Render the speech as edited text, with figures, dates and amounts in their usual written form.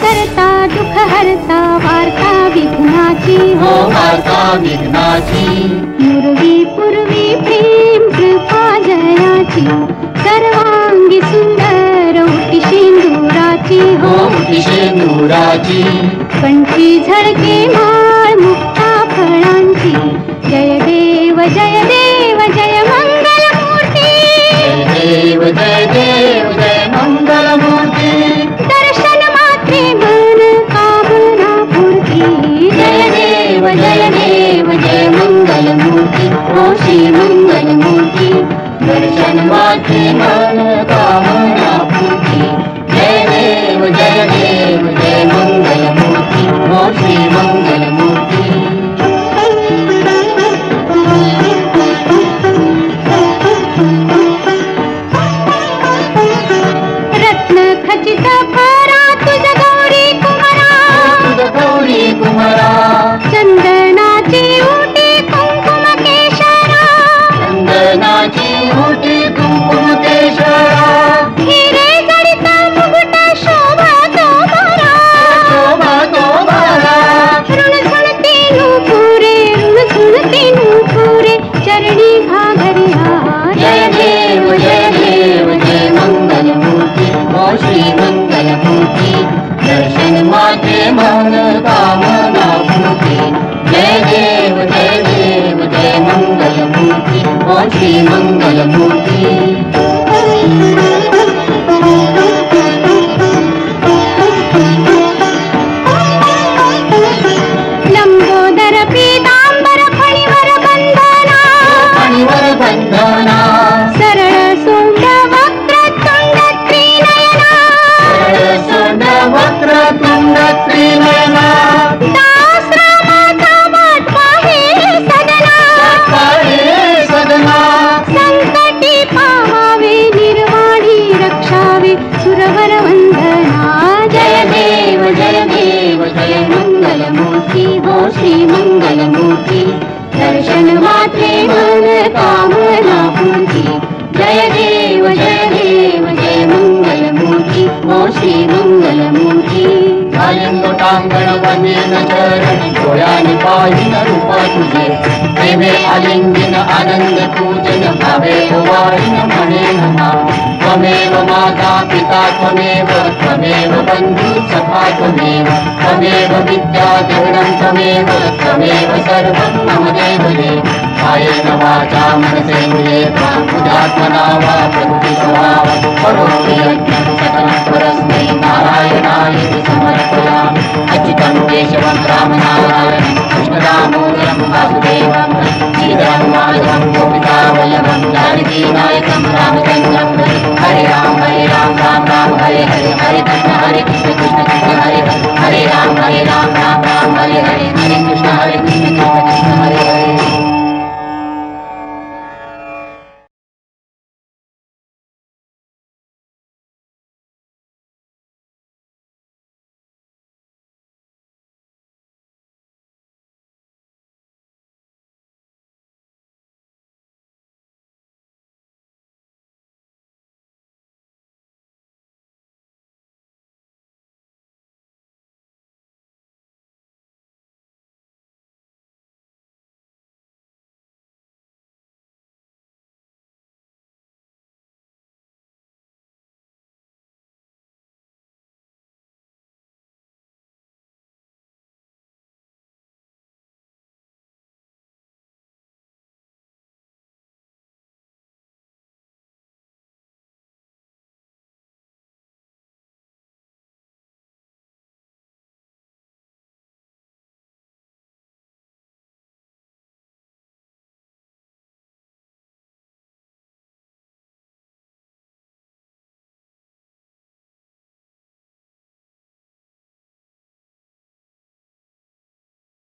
करता दुःख हरता वार्ता विघ्नाची हो वार्ता विघ्नाची पूर्वी पूर्वी प्रेम कृपा जयाची सर्वांगी सुंदर उटी शेंदुराची हो उटी शेंदुराची कंठी झळके माळ मुक्ता फळांची जय देव जय देव जय मंगल मूर्ती जय देव जय देव जय मंगल मूर्ती दर्शन मात्रे मन कामना पूर्ती जय देव जय देव जय मंगल मूर्ती हो श्री मंगल मूर्ती दर्शन मात्रे मन कामना पूर्ती जय देव जय देव जय मंगल मूर्ती हो श्री मंगल मूर्ती रत्न खचित फरा तुझ गौरी कुमारा तुझ गौरी कुमारा चंदनाची उटी कुंकुम केशरा चंदनाची उटी कुंकुम केशरा हिरे जडित मुकुट शोभा तो भरा शोभा तो भरा ऋण झुणती नूपुरे ऋण झुणती नूपुरे चरणी घाघरिया जय देव जय देव जय मंगल मूर्ती हो श्री मंगल मूर्ती दर्शन माते मन कामना पूर्ती जय देव जय देव जय मंगल मूर्ती हो श्री मंगल मूर्ती लंबोदर पीतांबर फणीवर बंधना फणीवर बंधना सरळ सोंड वक्रतुंड त्रिनयना सोंड वक्रतुंड त्रिनयना दास रामाचा वाट पाहे सदना पाहे सदना संकटी पावावे निर्वाणी रक्षावे सुरवर वंदना जय देव जय देव जय मंगल मूर्ती हो श्री मंगल मूर्ती दर्शन मात्रे मन कामना पूर्ती जय देव जय मंगल मूर्ती हो श्री मंगल मूर्ती आलिंगोटांगण वंदेन चरण डोळ्याने पाहिन रूप तुझे प्रेमे आलिंगन आनंद पूजन भावे ओवाळीन म्हणेन नाम त्वमेव माता पिता त्वमेव त्वमेव बंधु सखा त्वमेव त्वमेव विद्या देवनं त्वमेव त्वमेव सर्वं मम देवदेव कायेन वाचा मनसेन्द्रियेर्वा बुद्ध्यात्मना वा प्रकृतिस्वभावं करोमि यज्ञं सकलं परस्मै नारायणायेति समर्पयामि अच्युतं केशवं रामनारायणं कृष्णदामोदरं वासुदेवं श्रीधरं माधवं गोपिकावल्लभं जानकीनायकं राम